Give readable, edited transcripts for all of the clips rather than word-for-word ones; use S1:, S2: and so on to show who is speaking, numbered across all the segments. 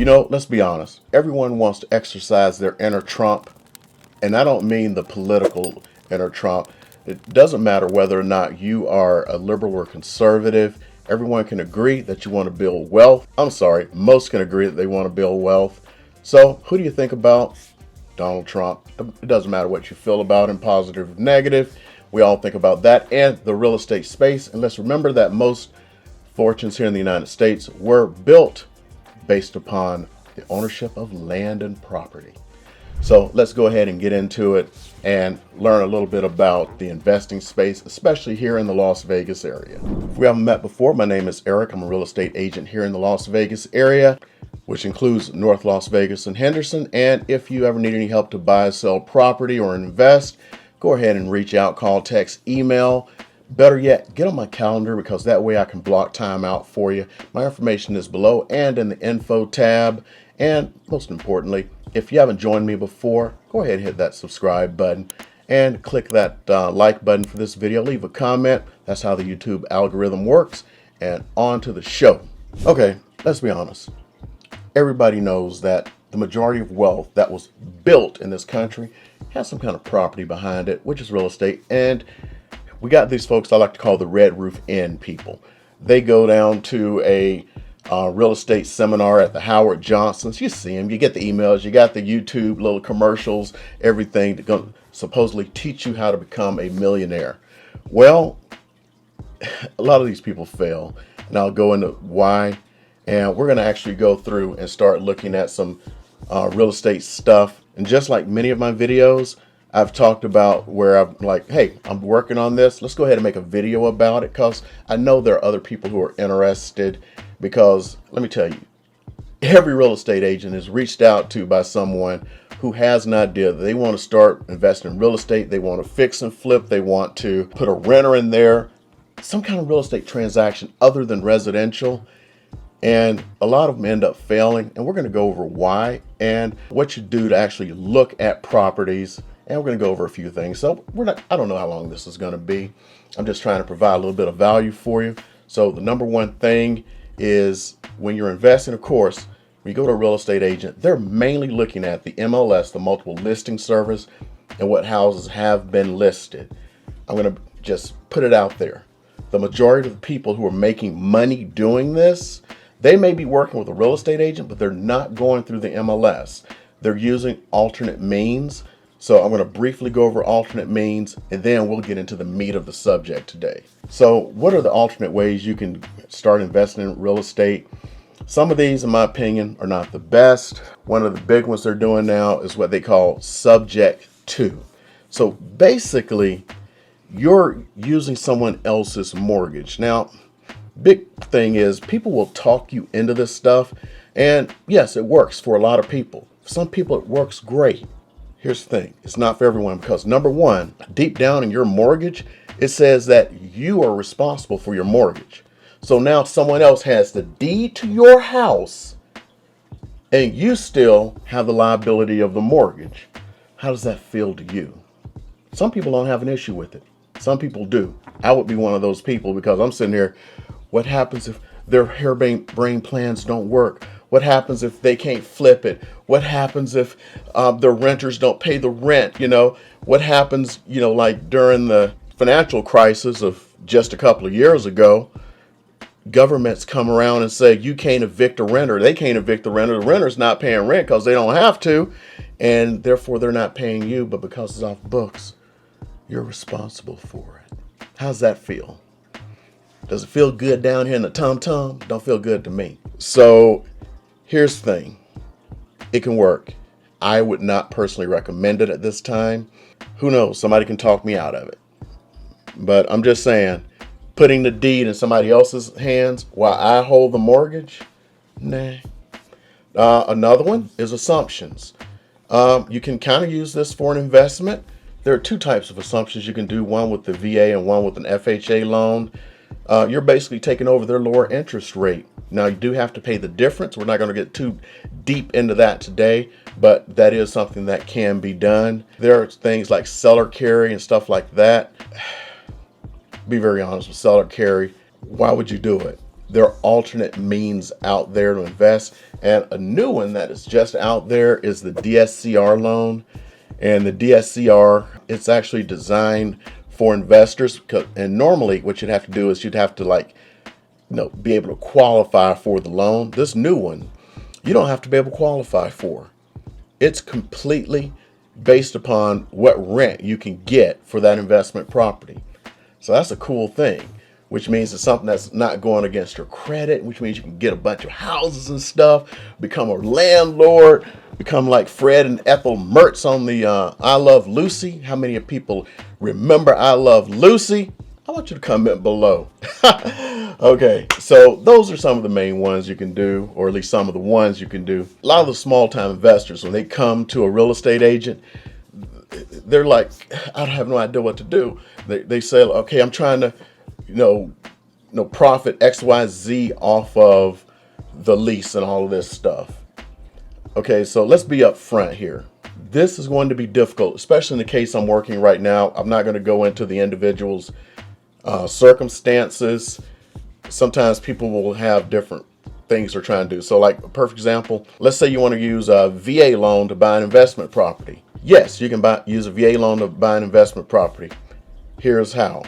S1: Let's be honest. Everyone wants to exercise their inner Trump. And I don't mean the political inner Trump. It doesn't matter whether or not you are a liberal or conservative. Everyone can agree that you want to build wealth. I'm sorry, most can agree that they want to build wealth. So who do you think about? Donald Trump. It doesn't matter what you feel about him, positive or negative. We all think about that and the real estate space. And let's remember that most fortunes here in the United States were built based upon the ownership of land and property. So let's go ahead and get into it and learn a little bit about the investing space, especially here in the Las Vegas area. If we haven't met before, my name is Eric. I'm a real estate agent here in the Las Vegas area, which includes North Las Vegas and Henderson. And if you ever need any help to buy, sell property or invest, go ahead and reach out, call, text, email. Better yet, get on my calendar because that way I can block time out for you. My information is below and in the info tab. And most importantly, if you haven't joined me before, go ahead and hit that subscribe button and click that like button for this video. Leave a comment. That's how the YouTube algorithm works. And on to the show. Okay, let's be honest. Everybody knows that the majority of wealth that was built in this country has some kind of property behind it, which is real estate. And we got these folks I like to call the Red Roof Inn people. They go down to a real estate seminar at the Howard Johnsons. You see them, you get the emails, you got the YouTube little commercials, everything to supposedly teach you how to become a millionaire. Well, a lot of these people fail, and I'll go into why. And we're going to actually go through and start looking at some real estate stuff. And just like many of my videos, I've talked about where I'm like, hey, I'm working on this. Let's go ahead and make a video about it because I know there are other people who are interested. Because let me tell you, every real estate agent is reached out to by someone who has an idea that they want to start investing in real estate. They want to fix and flip. They want to put a renter in there, some kind of real estate transaction other than residential. And a lot of them end up failing. And we're going to go over why and what you do to actually look at properties. And we're going to go over a few things. So I don't know how long this is going to be. I'm just trying to provide a little bit of value for you. So the number one thing is when you're investing, of course, when you go to a real estate agent, they're mainly looking at the MLS, the multiple listing service, and what houses have been listed. I'm going to just put it out there. The majority of the people who are making money doing this, they may be working with a real estate agent, but they're not going through the MLS. They're using alternate means. So I'm going to briefly go over alternate means, and then we'll get into the meat of the subject today. So what are the alternate ways you can start investing in real estate? Some of these, in my opinion, are not the best. One of the big ones they're doing now is what they call subject to. So basically, you're using someone else's mortgage. Now, big thing is people will talk you into this stuff. And yes, it works for a lot of people. For some people, it works great. Here's the thing. It's not for everyone because number one, deep down in your mortgage, it says that you are responsible for your mortgage. So now someone else has the deed to your house and you still have the liability of the mortgage. How does that feel to you? Some people don't have an issue with it. Some people do. I would be one of those people because I'm sitting here. What happens if their harebrained plans don't work? What happens if they can't flip it? What happens if the renters don't pay the rent? What happens, like during the financial crisis of just a couple of years ago, governments come around and say, you can't evict a renter. They can't evict the renter. The renter's not paying rent because they don't have to. And therefore, they're not paying you. But because it's off books, you're responsible for it. How's that feel? Does it feel good down here in the tum-tum? Don't feel good to me. So here's the thing. It can work. I would not personally recommend it at this time. Who knows? Somebody can talk me out of it. But I'm just saying, putting the deed in somebody else's hands while I hold the mortgage? Nah. Another one is assumptions. You can kind of use this for an investment. There are two types of assumptions you can do, one with the VA and one with an FHA loan. You're basically taking over their lower interest rate. Now, you do have to pay the difference. We're not going to get too deep into that today, but that is something that can be done. There are things like seller carry and stuff like that. Be very honest with seller carry. Why would you do it? There are alternate means out there to invest. And a new one that is just out there is the DSCR loan. And the DSCR, it's actually designed for investors. And normally what you'd have to do is you'd have to be able to qualify for the loan. This new one, you don't have to be able to qualify for. It's completely based upon what rent you can get for that investment property. So that's a cool thing, which means it's something that's not going against your credit, which means you can get a bunch of houses and stuff, become a landlord, become like Fred and Ethel Mertz on the I Love Lucy. How many of people remember I Love Lucy? I want you to comment below. Okay, so those are some of the main ones you can do, or at least some of the ones you can do. A lot of the small time investors, when they come to a real estate agent, they're like, I have no idea what to do. They say, okay, I'm trying to, profit XYZ off of the lease and all of this stuff. Okay, so let's be upfront here. This is going to be difficult, especially in the case I'm working right now. I'm not going to go into the individual's circumstances. Sometimes people will have different things they're trying to do. So like a perfect example, let's say you want to use a VA loan to buy an investment property. Yes, you can use a VA loan to buy an investment property. Here's how.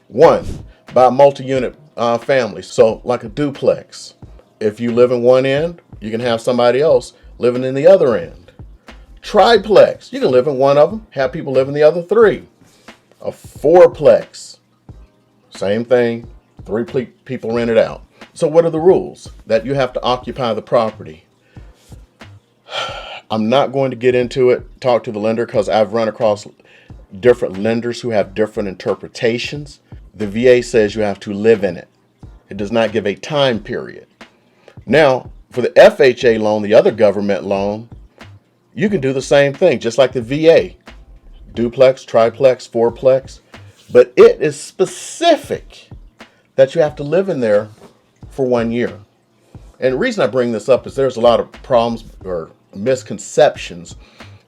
S1: One, buy a multi-unit family. So like a duplex. If you live in one end, you can have somebody else living in the other end. Triplex. You can live in one of them, have people live in the other three. A fourplex. Same thing. 3 people rent it out. So what are the rules? That you have to occupy the property. I'm not going to get into it, talk to the lender, because I've run across different lenders who have different interpretations. The VA says you have to live in it. It does not give a time period. Now, for the FHA loan, the other government loan, you can do the same thing, just like the VA. Duplex, triplex, fourplex. But it is specific that you have to live in there for 1 year. And the reason I bring this up is there's a lot of problems or misconceptions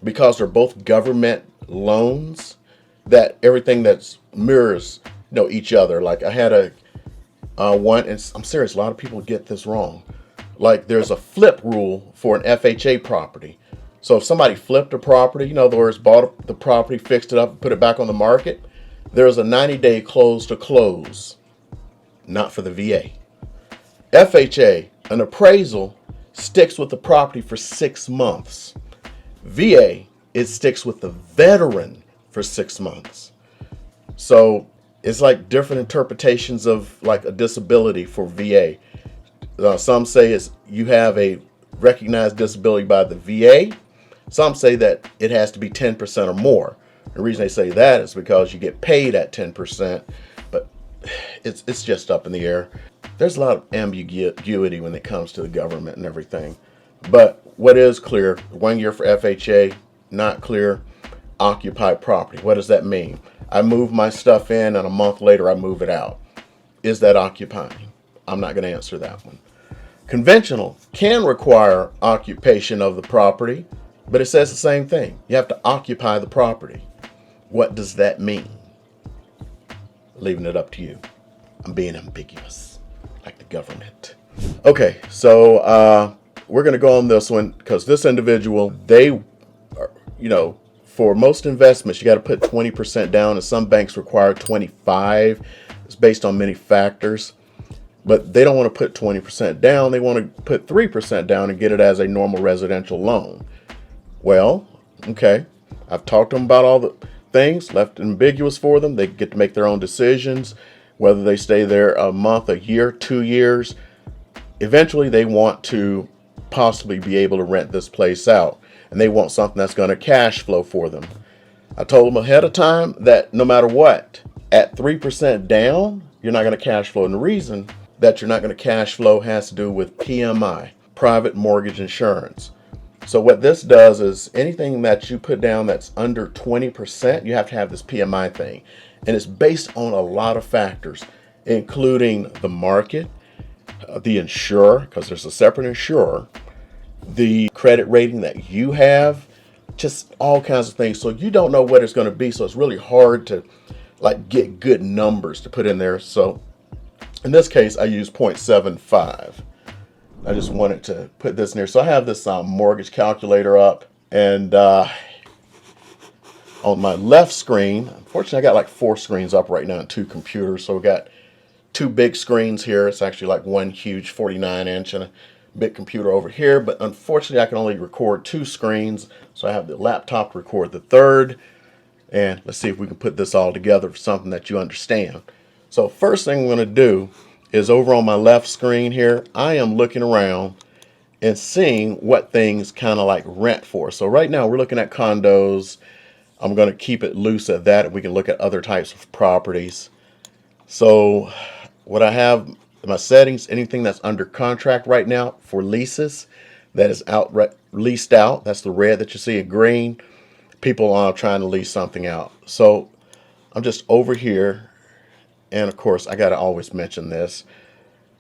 S1: because they're both government loans, that everything that's mirrors each other. Like I had one, and I'm serious, a lot of people get this wrong. Like there's a flip rule for an FHA property. So if somebody flipped a property, in other words, bought the property, fixed it up, and put it back on the market, there's a 90-day close to close. Not for the VA. FHA, an appraisal sticks with the property for 6 months. VA, it sticks with the veteran for 6 months. So it's like different interpretations of like a disability for VA. Some say you have a recognized disability by the VA. Some say that it has to be 10% or more. The reason they say that is because you get paid at 10%, but it's just up in the air. There's a lot of ambiguity when it comes to the government and everything. But what is clear, 1 year for FHA, not clear, occupied property. What does that mean? I move my stuff in and a month later I move it out. Is that occupying? I'm not going to answer that one. Conventional can require occupation of the property, but it says the same thing. You have to occupy the property. What does that mean? Leaving it up to you. I'm being ambiguous, like the government. Okay, so we're going to go on this one because this individual, they are, for most investments, you got to put 20% down, and some banks require 25%. It's based on many factors, but they don't want to put 20% down. They want to put 3% down and get it as a normal residential loan. Well, okay, I've talked to them about all the things, left ambiguous for them. They get to make their own decisions, whether they stay there a month, a year, 2 years. Eventually, they want to possibly be able to rent this place out, and they want something that's going to cash flow for them. I told them ahead of time that no matter what, at 3% down, you're not going to cash flow. And the reason that you're not going to cash flow has to do with PMI, private mortgage insurance. So what this does is anything that you put down that's under 20%, you have to have this PMI thing. And it's based on a lot of factors, including the market, the insurer, because there's a separate insurer, the credit rating that you have, just all kinds of things. So you don't know what it's going to be. So it's really hard to get good numbers to put in there. So In this case, I use 0.75. I just wanted to put this in there. So I have this mortgage calculator up, and on my left screen, unfortunately, I got like 4 screens up right now and 2 computers. So we got 2 big screens here. It's actually like one huge 49-inch and a big computer over here. But unfortunately, I can only record 2 screens. So I have the laptop to record the third. And let's see if we can put this all together for something that you understand. So first thing I'm going to do is over on my left screen here, I am looking around and seeing what things kind of like rent for. So right now we're looking at condos. I'm going to keep it loose at that. We can look at other types of properties. So what I have in my settings, anything that's under contract right now for leases that is leased out, that's the red that you see in green. People are trying to lease something out. So I'm just over here. And of course, I got to always mention this.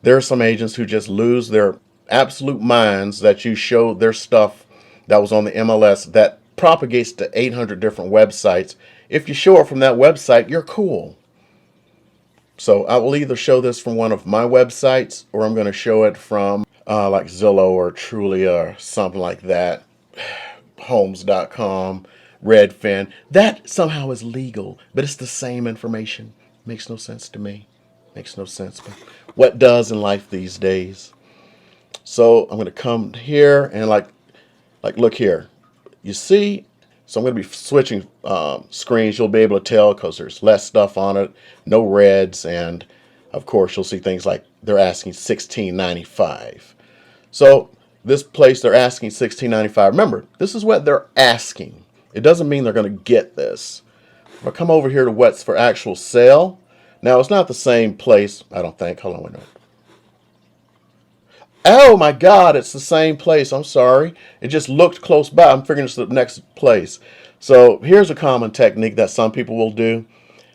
S1: There are some agents who just lose their absolute minds that you show their stuff that was on the MLS that propagates to 800 different websites. If you show it from that website, you're cool. So I will either show this from one of my websites, or I'm going to show it from like Zillow or Trulia or something like that. Homes.com, Redfin. That somehow is legal, but it's the same information. Makes no sense to me. Makes no sense. But what does in life these days? So I'm going to come here and like look here. You see? So I'm going to be switching screens. You'll be able to tell because there's less stuff on it, no reds, and of course you'll see things like they're asking $16.95. So this place they're asking $16.95. Remember, this is what they're asking. It doesn't mean they're going to get this. If I come over here to what's for actual sale, now it's not the same place. I don't think. Hold on, wait a minute. Oh my God, it's the same place. I'm sorry. It just looked close by. I'm figuring it's the next place. So here's a common technique that some people will do.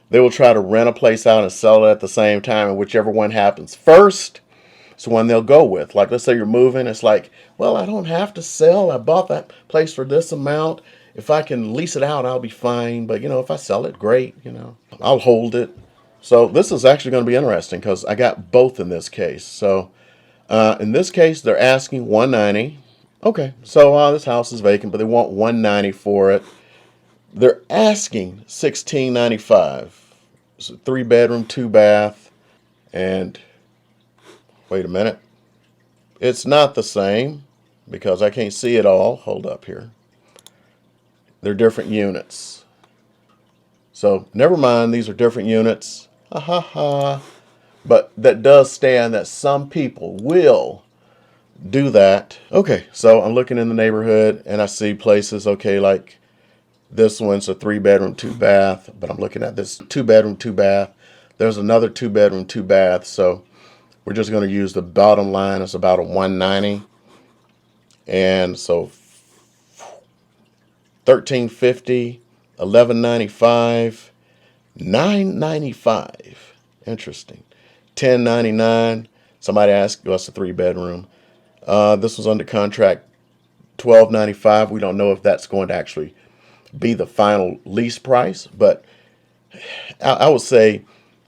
S1: They will try to rent a place out and sell it at the same time, and whichever one happens first is the one they'll go with. Like, let's say you're moving. It's like, well, I don't have to sell. I bought that place for this amount. If I can lease it out, I'll be fine. But, if I sell it, great. I'll hold it. So this is actually going to be interesting because I got both in this case. So in this case, they're asking $190. Okay, so this house is vacant, but they want $190 for it. They're asking $16.95. It's a 3-bedroom, 2-bath, and wait a minute. It's not the same because I can't see it all. Hold up here. They're different units. So never mind, these are different units. Ha ha ha. But that does stand that some people will do that. Okay, so I'm looking in the neighborhood and I see places, okay, like this one's a 3-bedroom, 2-bath, but I'm looking at this 2-bedroom, 2-bath. There's another 2-bedroom, 2-bath. So we're just going to use the bottom line. It's about a 190. And so 1350, 1195, 995. Interesting. 1099. Somebody asked us a 3-bedroom. This was under contract 1295. We don't know if that's going to actually be the final lease price, but I would say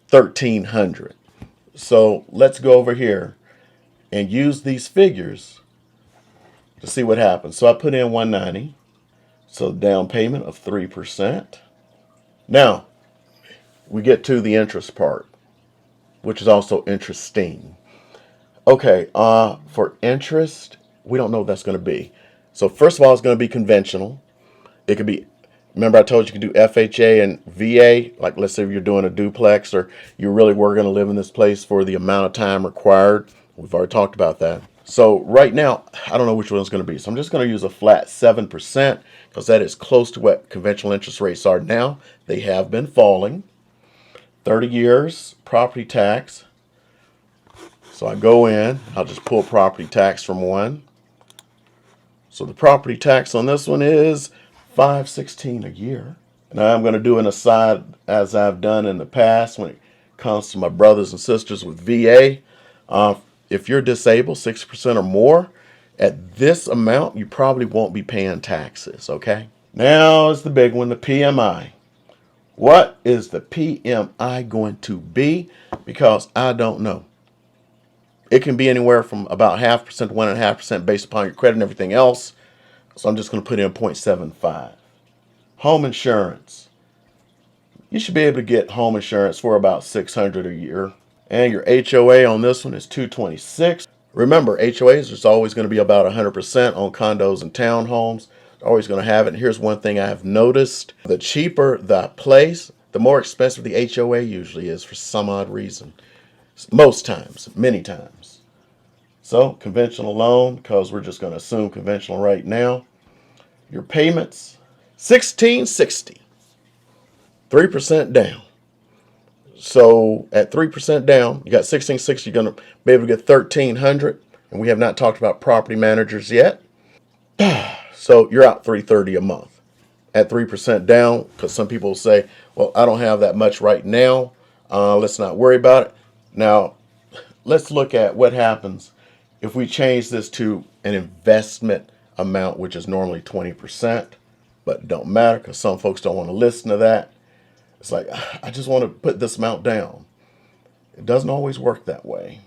S1: 1300. So let's go over here and use these figures to see what happens. So I put in 190. So down payment of 3%. Now we get to the interest part, which is also interesting. Okay, for interest, we don't know what that's going to be. So first of all, it's going to be conventional. It could be, remember I told you could do FHA and VA, like let's say if you're doing a duplex or you really were going to live in this place for the amount of time required. We've already talked about that. So right now, I don't know which one it's going to be. So I'm just going to use a flat 7% because that is close to what conventional interest rates are now. They have been falling. 30 years, property tax. So I go in, I'll just pull property tax from one. So the property tax on this one is $516 a year. Now I'm going to do an aside as I've done in the past when it comes to my brothers and sisters with VA. If you're disabled 6% or more, at this amount, you probably won't be paying taxes, okay? Now is the big one, the PMI. What is the PMI going to be? Because I don't know. It can be anywhere from about 0.5% to 1.5% based upon your credit and everything else. So I'm just going to put in 0.75. Home insurance. You should be able to get home insurance for about $600 a year. And your HOA on this one is $226. Remember, HOAs is always going to be about 100% on condos and townhomes. Always going to have it. And here's one thing I have noticed. The cheaper the place, the more expensive the HOA usually is for some odd reason. Most times, many times. So, conventional loan, because we're just going to assume conventional right now. Your payments, $1,660. 3% down. So at 3% down, you got 1660. You're going to be able to get 1300, and we have not talked about property managers yet. So you're out 330 a month at 3% down. Because some people say, "Well, I don't have that much right now. Let's not worry about it." Now, let's look at what happens if we change this to an investment amount, which is normally 20%, but don't matter because some folks don't want to listen to that. It's like, I just want to put this amount down. It doesn't always work that way.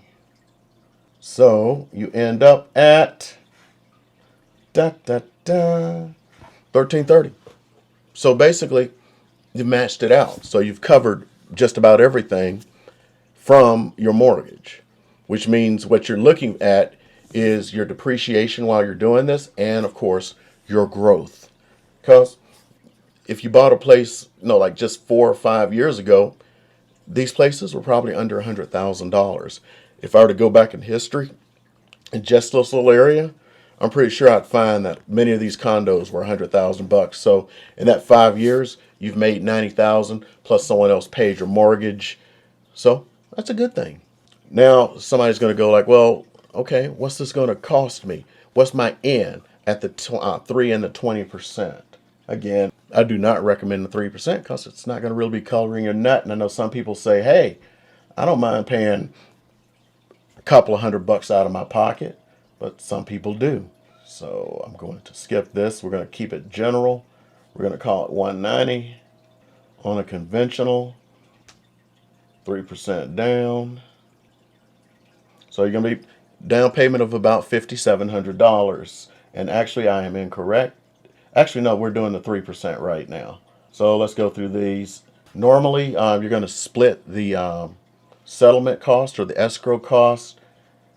S1: So you end up at 1330. So basically, you matched it out. So you've covered just about everything from your mortgage, which means what you're looking at is your depreciation while you're doing this, and of course, your growth. Because if you bought a place, like just 4 or 5 years ago, these places were probably under $100,000. If I were to go back in history, in just this little area, I'm pretty sure I'd find that many of these condos were $100,000. So in that 5 years, you've made 90,000 plus someone else paid your mortgage. So that's a good thing. Now somebody's going to go like, well, okay, what's this going to cost me? What's my end at the 3 and the 20%? Again, I do not recommend the 3% because it's not going to really be coloring your nut. And I know some people say, hey, I don't mind paying a couple of $100 out of my pocket, but some people do. So I'm going to skip this. We're going to keep it general. We're going to call it 190 on a conventional, 3% down. So you're going to be down payment of about $5,700. And actually, I am incorrect. Actually, no, we're doing the 3% right now. So let's go through these. Normally, you're going to split the settlement cost or the escrow cost.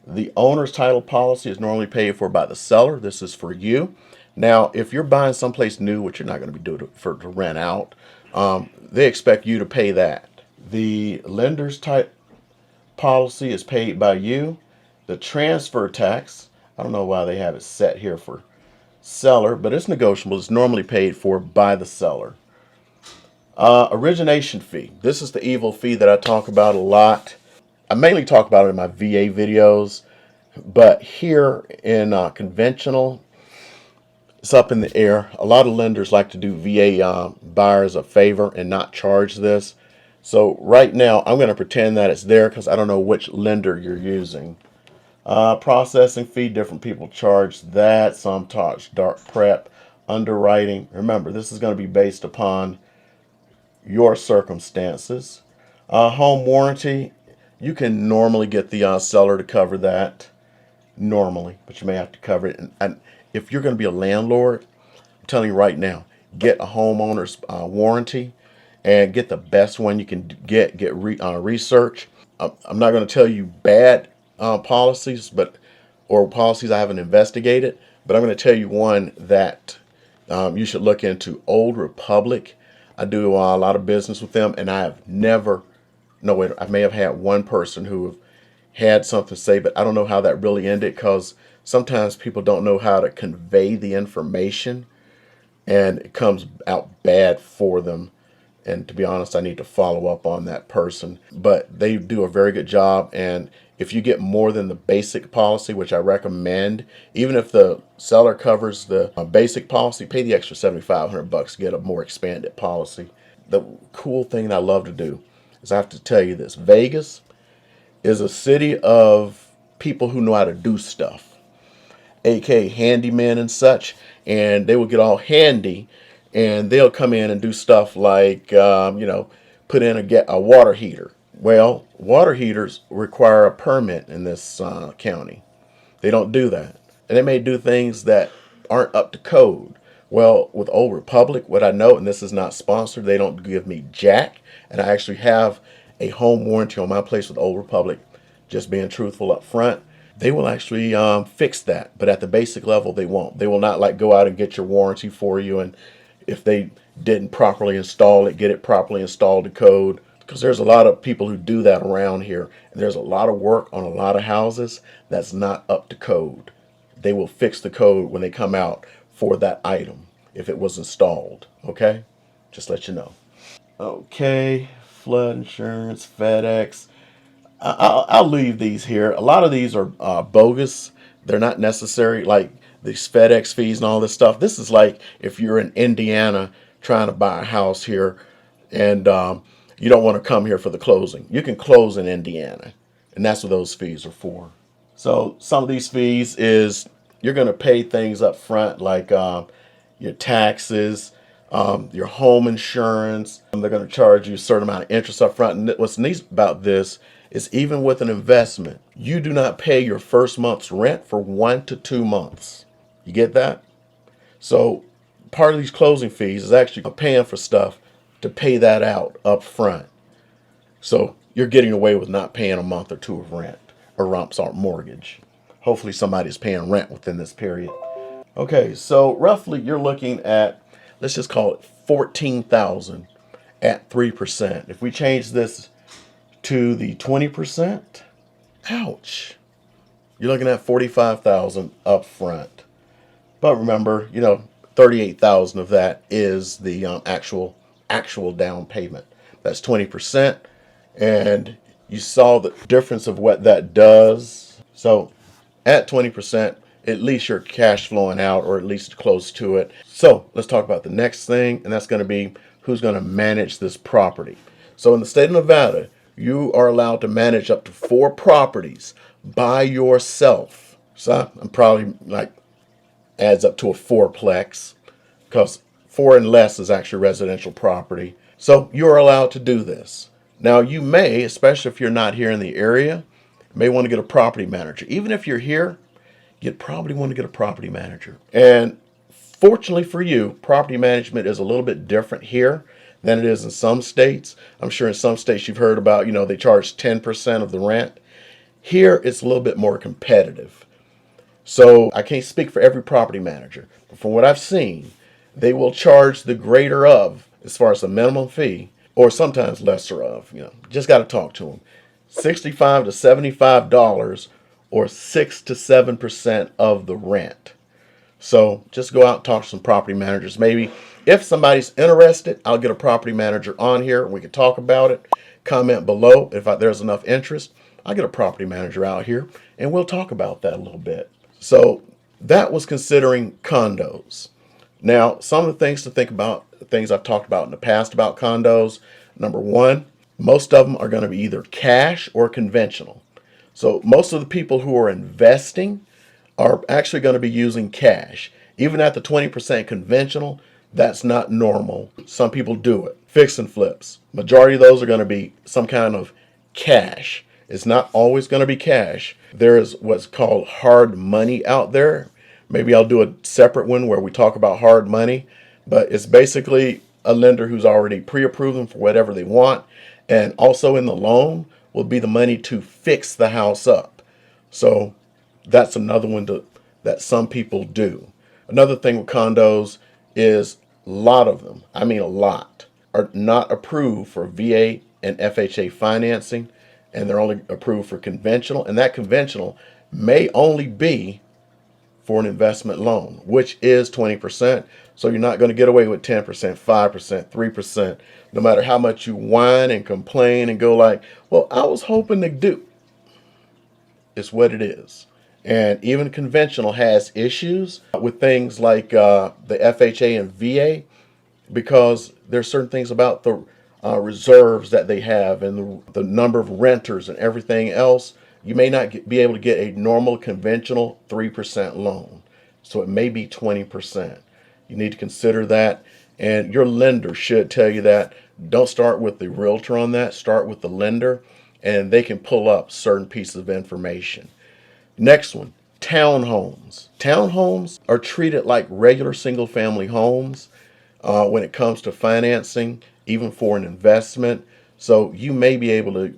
S1: The owner's title policy is normally paid for by the seller. This is for you. Now, if you're buying someplace new, which you're not going to be doing to rent out, they expect you to pay that. The lender's title policy is paid by you. The transfer tax, I don't know why they have it set here for seller, but it's negotiable. It's normally paid for by the seller. Origination fee. This is the evil fee that I talk about a lot. I mainly talk about it in my VA videos, but here in conventional, it's up in the air. A lot of lenders like to do VA buyers a favor and not charge this. So right now, I'm going to pretend that it's there because I don't know which lender you're using. Processing fee, different people charge that. Some charge dark prep, underwriting. Remember, this is going to be based upon your circumstances. Home warranty, you can normally get the seller to cover that normally, but you may have to cover it. And if you're going to be a landlord, I'm telling you right now, get a homeowner's warranty and get the best one you can get. Get research. I'm not going to tell you bad policies, or policies I haven't investigated, but I'm going to tell you one that you should look into. Old Republic. I do a lot of business with them, and I have never. No, wait, I may have had one person who had something to say, but I don't know how that really ended because sometimes people don't know how to convey the information, and it comes out bad for them. And to be honest, I need to follow up on that person. But they do a very good job. And if you get more than the basic policy, which I recommend, even if the seller covers the basic policy, pay the extra $7,500 to get a more expanded policy. The cool thing that I love to do is I have to tell you this. Vegas is a city of people who know how to do stuff, aka handymen and such. And they will get all handy and they'll come in and do stuff like, put in a water heater. Well, water heaters require a permit in this county. They don't do that. And they may do things that aren't up to code. Well, with Old Republic, what I know, and this is not sponsored, they don't give me jack. And I actually have a home warranty on my place with Old Republic, just being truthful up front. They will actually fix that. But at the basic level, they won't. They will not like go out and get your warranty for you. And if they didn't properly install it, get it properly installed to code. Because there's a lot of people who do that around here. And there's a lot of work on a lot of houses that's not up to code. They will fix the code when they come out for that item if it was installed. Okay? Just let you know. Okay. Flood insurance, FedEx. I'll leave these here. A lot of these are bogus. They're not necessary, like these FedEx fees and all this stuff. This is like if you're in Indiana trying to buy a house here and you don't want to come here for the closing. You can close in Indiana, and that's what those fees are for. So some of these fees is you're going to pay things up front like your taxes, your home insurance. They're going to charge you a certain amount of interest up front. And what's neat about this is even with an investment, you do not pay your first month's rent for 1 to 2 months. You get that? So part of these closing fees is actually paying for stuff to pay that out up front. So you're getting away with not paying a month or two of rent or mortgage. Hopefully somebody's paying rent within this period. Okay, so roughly you're looking at, let's just call it 14,000 at 3%. If we change this to the 20%, ouch, you're looking at 45,000 up front. But remember, 38,000 of that is the actual down payment. That's 20%, and you saw the difference of what that does. So at 20%, at least you're cash flowing out, or at least close to it. So let's talk about the next thing, and that's going to be who's going to manage this property. So in the state of Nevada, you are allowed to manage up to 4 properties by yourself. So I'm probably like adds up to a fourplex, because 4 and less is actually residential property. So you're allowed to do this. Now you may, especially if you're not here in the area, may want to get a property manager. Even if you're here, you'd probably want to get a property manager. And fortunately for you, property management is a little bit different here than it is in some states. I'm sure in some states you've heard about, they charge 10% of the rent. Here it's a little bit more competitive. So I can't speak for every property manager, but from what I've seen, they will charge the greater of as far as the minimum fee, or sometimes lesser of. Just got to talk to them. $65 to $75, or 6 to 7% of the rent. So just go out and talk to some property managers. Maybe if somebody's interested, I'll get a property manager on here and we can talk about it. Comment below if there's enough interest. I'll get a property manager out here and we'll talk about that a little bit. So that was considering condos. Now, some of the things to think about, things I've talked about in the past about condos. Number one, most of them are going to be either cash or conventional. So most of the people who are investing are actually going to be using cash. Even at the 20% conventional, that's not normal. Some people do it. Fix and flips. Majority of those are going to be some kind of cash. It's not always going to be cash. There is what's called hard money out there. Maybe I'll do a separate one where we talk about hard money, but it's basically a lender who's already pre-approved them for whatever they want. And also in the loan will be the money to fix the house up. So that's another one that some people do. Another thing with condos is a lot of them, I mean a lot, are not approved for VA and FHA financing, and they're only approved for conventional. And that conventional may only be for an investment loan, which is 20%. So you're not going to get away with 10%, 5%, 3%, no matter how much you whine and complain and go like, well, I was hoping to do. It's what it is. And even conventional has issues with things like the FHA and VA, because there's certain things about the reserves that they have and the number of renters and everything else. You may not be able to get a normal conventional 3% loan. So it may be 20%. You need to consider that. And your lender should tell you that. Don't start with the realtor on that. Start with the lender, and they can pull up certain pieces of information. Next one, townhomes. Townhomes are treated like regular single family homes when it comes to financing, even for an investment. So you may be able to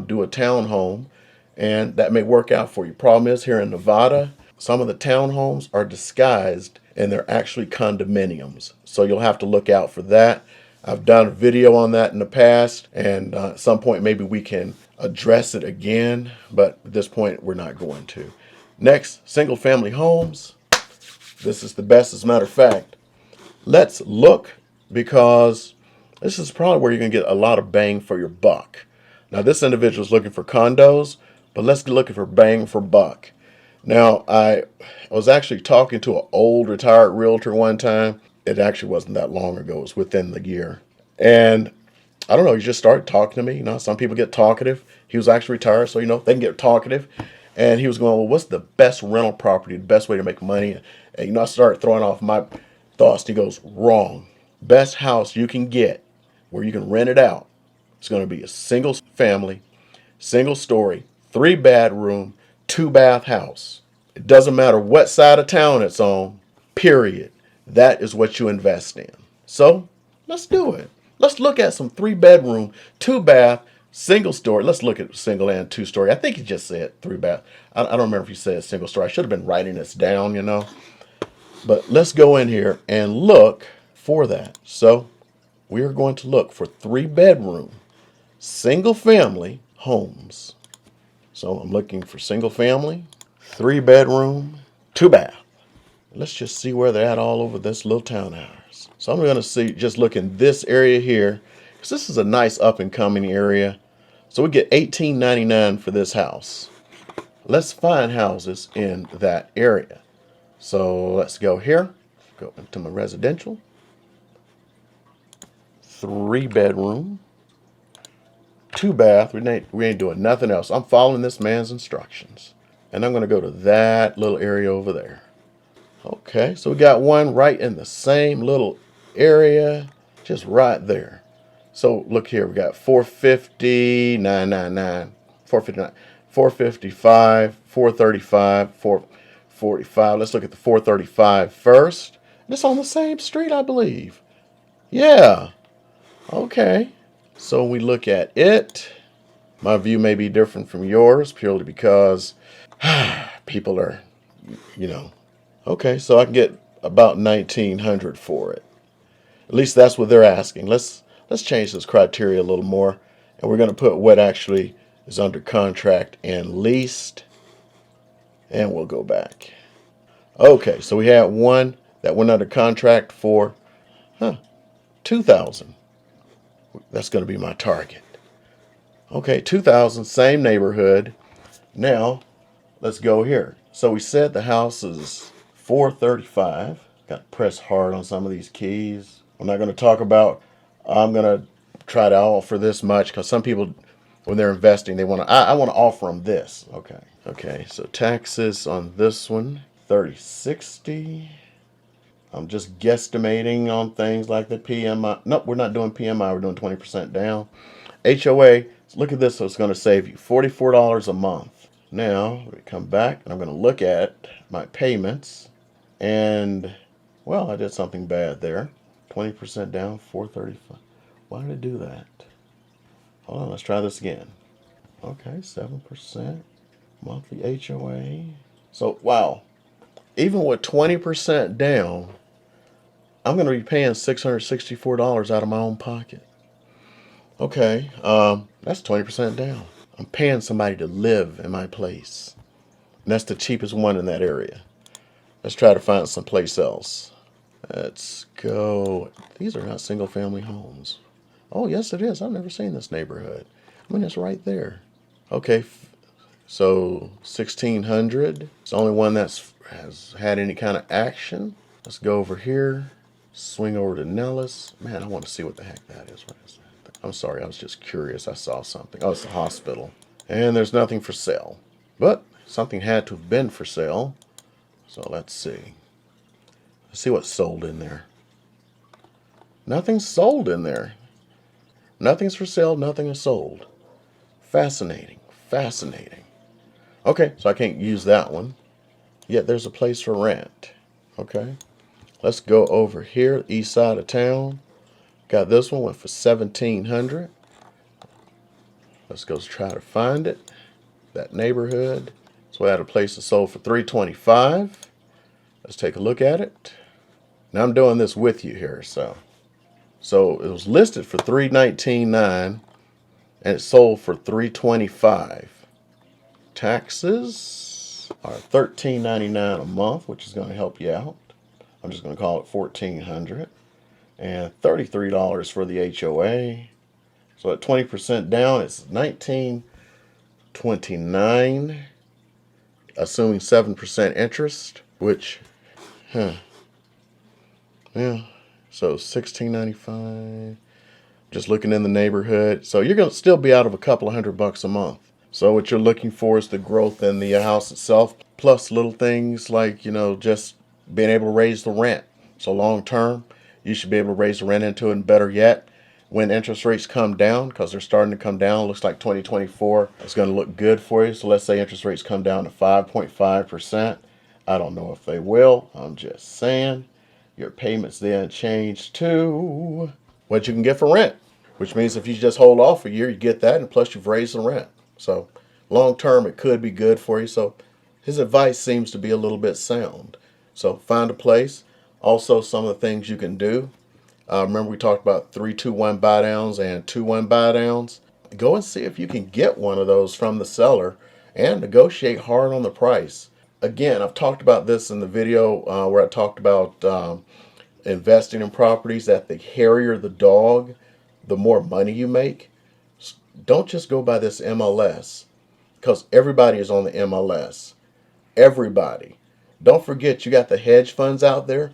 S1: do a townhome, and that may work out for you. Problem is, here in Nevada, some of the townhomes are disguised and they're actually condominiums. So you'll have to look out for that. I've done a video on that in the past, and at some point maybe we can address it again, but at this point we're not going to. Next, single family homes. This is the best, as a matter of fact. Let's look, because this is probably where you're going to get a lot of bang for your buck. Now, this individual is looking for condos, but let's look for bang for buck. Now, I was actually talking to an old retired realtor one time. It actually wasn't that long ago. It was within the year. And I don't know, he just started talking to me. You know, some people get talkative. He was actually retired, so, they can get talkative. And he was going, well, what's the best rental property, the best way to make money? And, I started throwing off my thoughts. He goes, wrong. Best house you can get where you can rent it out, it's going to be a single family, single story, 3-bedroom, 2-bath house. It doesn't matter what side of town it's on, period. That is what you invest in. So let's do it. Let's look at some 3-bedroom, 2-bath, single story. Let's look at single and 2-story. I think he just said 3-bath. I don't remember if he said single story. I should have been writing this down. But let's go in here and look for that. So we are going to look for 3-bedroom, single family homes. So I'm looking for single family, 3-bedroom, 2-bath. Let's just see where they're at all over this little town of ours. So I'm going to just look in this area here, because this is a nice up and coming area. So we get $18.99 for this house. Let's find houses in that area. So let's go here, go into my residential, 3-bedroom, 2-bath. We ain't doing nothing else. I'm following this man's instructions. And I'm going to go to that little area over there. Okay, so we got one right in the same little area, just right there. So look here, we got 450, 999, 459, 455, 435, 445. Let's look at the 435 first. It's on the same street, I believe. Yeah. Okay. So when we look at it, my view may be different from yours purely because people are, Okay, so I can get about 1900 for it. At least that's what they're asking. Let's change this criteria a little more, and we're going to put what actually is under contract and leased, and we'll go back. Okay, so we had one that went under contract for 2,000. That's going to be my target. Okay, 2,000, same neighborhood. Now, let's go here. So we said the house is 435. Got to press hard on some of these keys. I'm not going to talk about, I'm going to try to offer this much, because some people, when they're investing, they want to, I want to offer them this. Okay, so taxes on this one, 3060. I'm just guesstimating on things like the PMI. Nope, we're not doing PMI. We're doing 20% down. HOA, look at this. So it's going to save you $44 a month. Now, we come back, and I'm going to look at my payments. And, well, I did something bad there. 20% down, $435. Why did I do that? Hold on, let's try this again. Okay, 7% monthly HOA. So, wow. Even with 20% down, I'm going to be paying $664 out of my own pocket. Okay, that's 20% down. I'm paying somebody to live in my place. And that's the cheapest one in that area. Let's try to find someplace else. Let's go. These are not single family homes. Oh, yes, it is. I've never seen this neighborhood. I mean, it's right there. Okay, so 1,600. It's the only one has had any kind of action. Let's go over here. Swing over to Nellis. Man, I want to see what the heck that is. What is that? I'm sorry, I was just curious. I saw something. Oh, it's the hospital. And there's nothing for sale. But something had to have been for sale. So let's see. Let's see what's sold in there. Nothing's sold in there. Nothing's for sale, nothing is sold. Fascinating, fascinating. Okay, so I can't use that one. Yet there's a place for rent. Okay, let's go over here, east side of town. Got this one, went for $1,700. Let's go try to find it. That neighborhood. So we had a place that sold for $325. Let's take a look at it. Now I'm doing this with you here, so it was listed for $319.9 and it sold for $325. Taxes are $13.99 a month, which is going to help you out. I'm just going to call it $1,400, and $33 for the HOA. So at 20% down, it's $19.29, assuming 7% interest, which, yeah. So $16.95. Just looking in the neighborhood. So you're going to still be out of a couple of $100 a month. So what you're looking for is the growth in the house itself, plus little things like, just being able to raise the rent. So long term, you should be able to raise the rent into it, and better yet, when interest rates come down, because they're starting to come down, looks like 2024 is going to look good for you. So let's say interest rates come down to 5.5%. I don't know if they will. I'm just saying. Your payments then change to what you can get for rent, which means if you just hold off a year, you get that, and plus you've raised the rent. So long term, it could be good for you. So his advice seems to be a little bit sound. So find a place. Also, some of the things you can do. Remember we talked about 3-2-1 buy downs and 2-1 buy downs. Go and see if you can get one of those from the seller and negotiate hard on the price. Again, I've talked about this in the video where I talked about investing in properties, that the hairier the dog, the more money you make. Don't just go by this MLS, because everybody is on the MLS. Everybody. Don't forget, you got the hedge funds out there.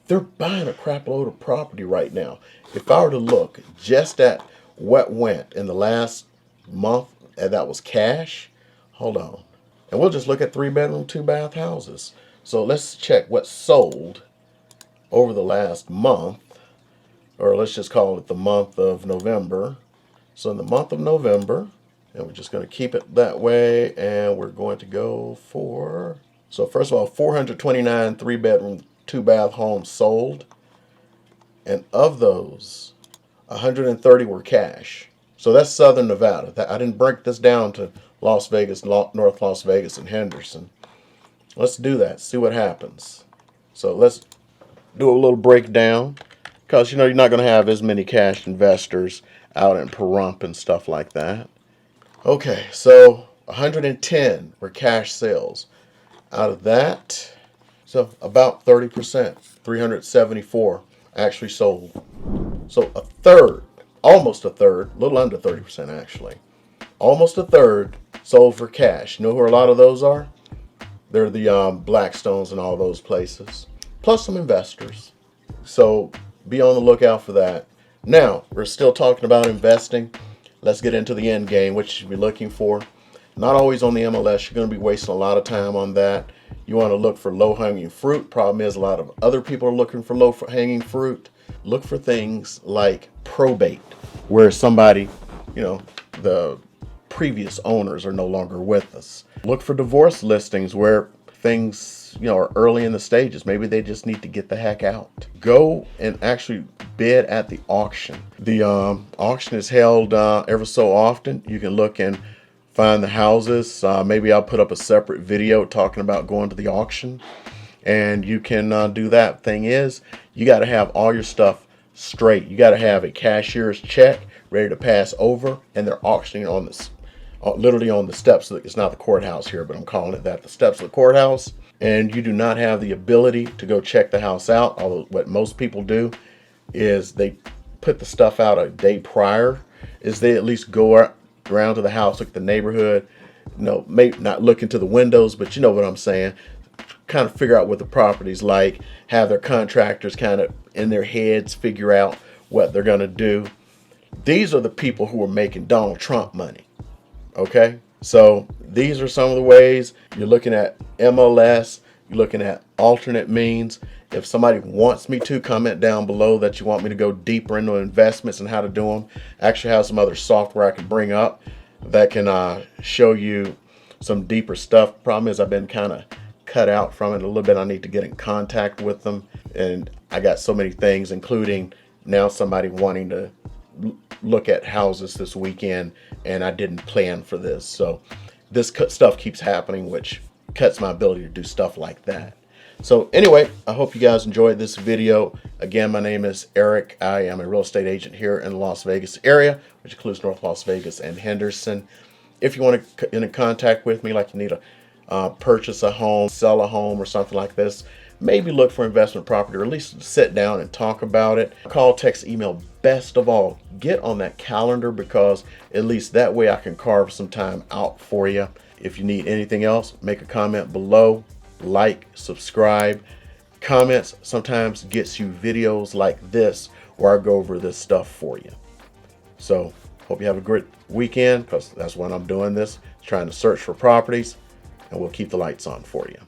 S1: They're buying a crap load of property right now. If I were to look just at what went in the last month, and that was cash, hold on. And we'll just look at 3-bedroom, 2-bath houses. So let's check what sold over the last month, or let's just call it the month of November. So in the month of November, and we're just going to keep it that way, and we're going to go for, so first of all, 429 3-bedroom, 2-bath homes sold. And of those, 130 were cash. So that's Southern Nevada. I didn't break this down to Las Vegas, North Las Vegas, and Henderson. Let's do that, see what happens. So let's do a little breakdown, because you're not going to have as many cash investors out in Pahrump and stuff like that. Okay, so 110 were cash sales. Out of that, so about 30%, 374 actually sold. So a third, almost a third, a little under 30% actually, almost a third sold for cash. You know who a lot of those are? They're the Blackstones and all those places, plus some investors. So be on the lookout for that. Now, we're still talking about investing. Let's get into the end game, which you should be looking for. Not always on the MLS. You're going to be wasting a lot of time on that. You want to look for low-hanging fruit. Problem is, a lot of other people are looking for low-hanging fruit. Look for things like probate, where somebody, the previous owners are no longer with us. Look for divorce listings where things, are early in the stages. Maybe they just need to get the heck out. Go and actually bid at the auction. The auction is held ever so often. You can look and find the houses. Maybe I'll put up a separate video talking about going to the auction, and you can do that. Thing is, you got to have all your stuff straight. You got to have a cashier's check ready to pass over, and they're auctioning on this, literally on the steps. It's not the courthouse here, but I'm calling it that, the steps of the courthouse. And you do not have the ability to go check the house out. Although what most people do is they put the stuff out a day prior, is they at least go around to the house, look at the neighborhood, maybe not look into the windows, but you know what I'm saying, kind of figure out what the property's like, have their contractors kind of in their heads figure out what they're going to do. These are the people who are making Donald Trump money. Okay? So these are some of the ways. You're looking at MLS, you're looking at alternate means, If somebody wants me to, comment down below that you want me to go deeper into investments and how to do them. I actually have some other software I can bring up that can show you some deeper stuff. Problem is I've been kind of cut out from it a little bit. I need to get in contact with them, and I got so many things, including now somebody wanting to look at houses this weekend, and I didn't plan for this. So this stuff keeps happening, which cuts my ability to do stuff like that. So anyway, I hope you guys enjoyed this video. Again, my name is Eric. I am a real estate agent here in the Las Vegas area, which includes North Las Vegas and Henderson. If you want to get in contact with me, like you need to purchase a home, sell a home, or something like this, maybe look for investment property, or at least sit down and talk about it. Call, text, email. Best of all, get on that calendar, because at least that way I can carve some time out for you. If you need anything else, make a comment below. Like, subscribe. Comments sometimes gets you videos like this where I go over this stuff for you. So hope you have a great weekend, because that's when I'm doing this, trying to search for properties, and we'll keep the lights on for you.